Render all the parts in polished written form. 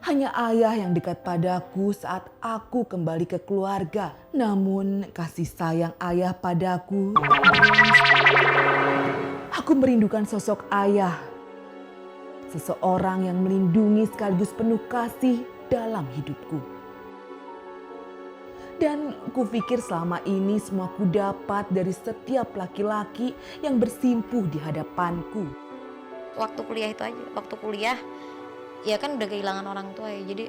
Hanya ayah yang dekat padaku saat aku kembali ke keluarga. Namun kasih sayang ayah padaku, aku merindukan sosok ayah. Seseorang yang melindungi sekaligus penuh kasih dalam hidupku. Dan kupikir selama ini semua ku dapat dari setiap laki-laki yang bersimpuh di hadapanku. Waktu kuliah itu aja, waktu kuliah ya kan udah kehilangan orang tua ya, jadi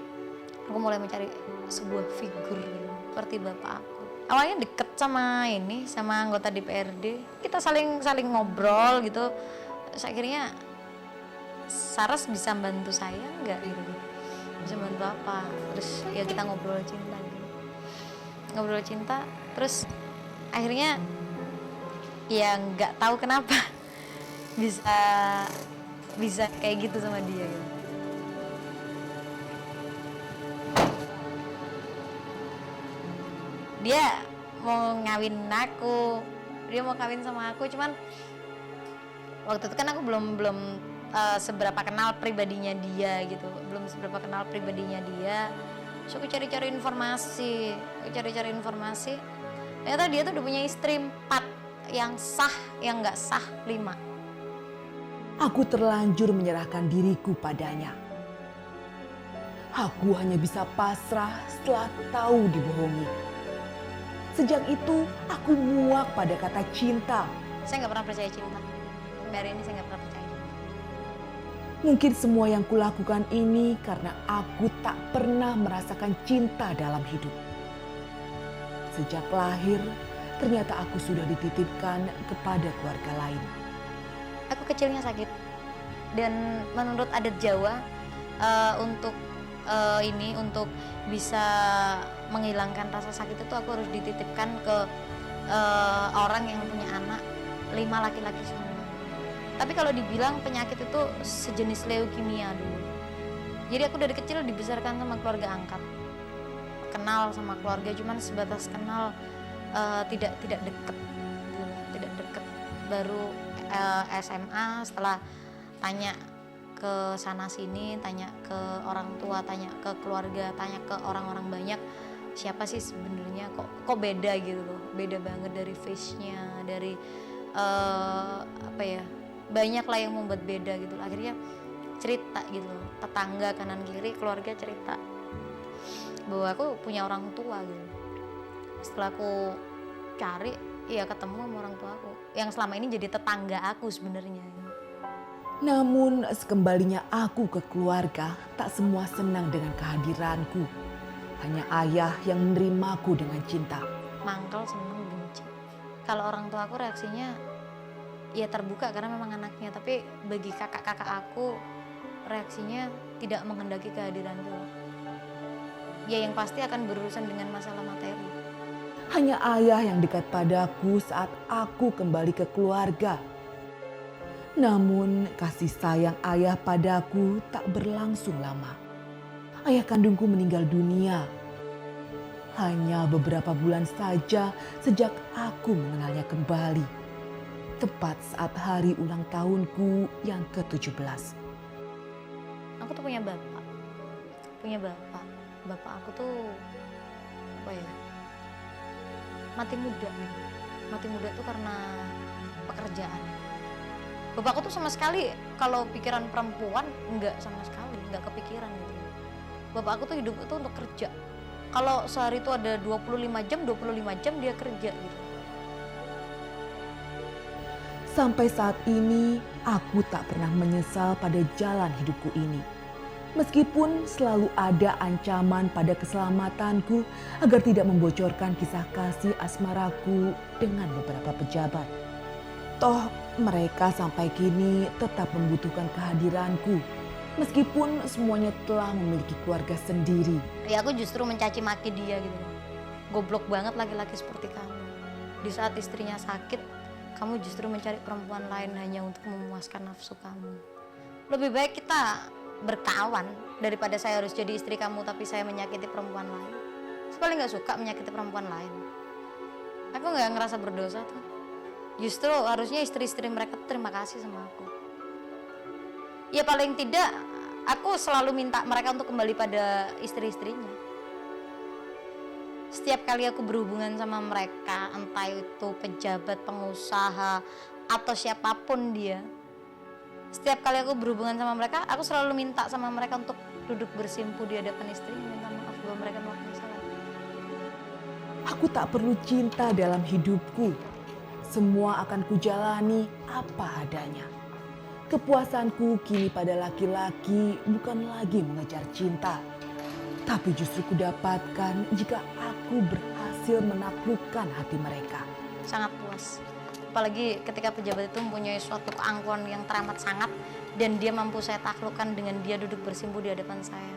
aku mulai mencari sebuah figur gitu, seperti bapak aku. Awalnya deket sama anggota DPRD, kita saling ngobrol gitu. Terus akhirnya Saras bisa bantu saya nggak gitu, bisa bantu apa? Terus ya kita ngobrol cinta gitu, ngobrol cinta. Terus akhirnya ya nggak tahu kenapa bisa bisa kayak gitu sama dia gitu. Dia mau ngawin aku, dia mau kawin sama aku, cuman waktu itu kan aku belum seberapa kenal pribadinya dia gitu, belum seberapa kenal pribadinya dia. So aku cari-cari informasi, ternyata dia tuh udah punya istri 4, yang sah, yang nggak sah 5. Aku terlanjur menyerahkan diriku padanya. Aku hanya bisa pasrah setelah tahu dibohongi. Sejak itu aku muak pada kata cinta. Saya nggak pernah percaya cinta. Sampai hari ini saya nggak pernah percaya cinta. Mungkin semua yang kulakukan ini karena aku tak pernah merasakan cinta dalam hidup. Sejak lahir, ternyata aku sudah dititipkan kepada keluarga lain. Aku kecilnya sakit, dan menurut adat Jawa untuk untuk bisa menghilangkan rasa sakit itu aku harus dititipkan ke orang yang punya anak 5 laki-laki semua. Tapi kalau dibilang penyakit itu sejenis leukemia dulu. Jadi aku dari kecil dibesarkan sama keluarga angkat, kenal sama keluarga cuman sebatas kenal, tidak deket gitu, tidak deket. Baru SMA setelah tanya ke sana sini, tanya ke orang tua, tanya ke keluarga, tanya ke orang-orang banyak, siapa sih sebenarnya, kok beda gitu loh, beda banget dari face-nya, dari apa ya, banyak lah yang membuat beda gitu. Akhirnya cerita gitu, tetangga kanan kiri keluarga cerita bahwa aku punya orang tua gitu. Setelah aku cari, ya ketemu sama orang tua aku yang selama ini jadi tetangga aku sebenarnya. Namun sekembalinya aku ke keluarga, tak semua senang dengan kehadiranku. Hanya ayah yang menerimaku dengan cinta. Mangkel, seneng, benci. Kalau orang tua aku reaksinya ya terbuka karena memang anaknya, tapi bagi kakak-kakak aku reaksinya tidak menghendaki kehadiranku. Ya yang pasti akan berurusan dengan masalah materi. Hanya ayah yang dekat padaku saat aku kembali ke keluarga. Namun kasih sayang ayah padaku tak berlangsung lama. Ayah kandungku meninggal dunia. Hanya beberapa bulan saja sejak aku mengenalnya kembali. Tepat saat hari ulang tahunku yang ke-17. Aku tuh punya bapak. Bapak aku tuh apa ya? Mati muda gitu. Mati muda tuh karena pekerjaan. Bapakku tuh sama sekali kalau pikiran perempuan enggak, sama sekali enggak kepikiran gitu. Bapak aku tuh hidup itu untuk kerja. Kalau sehari itu ada 25 jam dia kerja gitu. Sampai saat ini aku tak pernah menyesal pada jalan hidupku ini. Meskipun selalu ada ancaman pada keselamatanku agar tidak membocorkan kisah kasih asmaraku dengan beberapa pejabat. Toh mereka sampai kini tetap membutuhkan kehadiranku. Meskipun semuanya telah memiliki keluarga sendiri. Ya aku justru mencaci maki dia gitu. Goblok banget laki-laki seperti kamu. Di saat istrinya sakit, kamu justru mencari perempuan lain hanya untuk memuaskan nafsu kamu. Lebih baik kita berkawan daripada saya harus jadi istri kamu tapi saya menyakiti perempuan lain. Saya paling gak suka menyakiti perempuan lain. Aku gak ngerasa berdosa tuh. Justru harusnya istri-istri mereka terima kasih sama aku. Ya paling tidak Aku selalu minta mereka untuk kembali pada istri-istrinya. Setiap kali aku berhubungan sama mereka, entah itu pejabat, pengusaha, atau siapapun dia, setiap kali aku berhubungan sama mereka, aku selalu minta sama mereka untuk duduk bersimpu di hadapan istrinya, minta maaf bahwa mereka melakukan kesalahan. Aku tak perlu cinta dalam hidupku. Semua akan kujalani apa adanya. Kepuasanku kini pada laki-laki bukan lagi mengejar cinta, tapi justru kudapatkan jika aku berhasil menaklukkan hati mereka. Sangat puas. Apalagi ketika pejabat itu mempunyai suatu keangkuhan yang teramat sangat dan dia mampu saya taklukkan dengan dia duduk bersimpu di hadapan saya.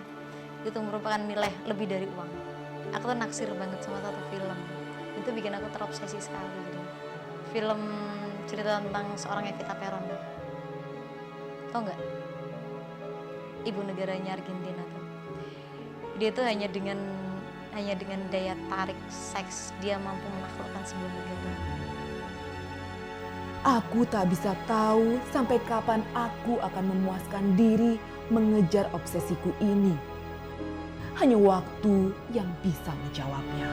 Itu merupakan nilai lebih dari uang. Aku tuh naksir banget sama satu film. Itu bikin aku terobsesi sekali gitu. Film cerita tentang seorang Evita Peron. Tau nggak? Ibu negaranya Argentina tuh. Dia tuh hanya dengan daya tarik seks dia mampu menaklukkan sebuah negara. Aku tak bisa tahu sampai kapan aku akan memuaskan diri mengejar obsesiku ini. Hanya waktu yang bisa menjawabnya.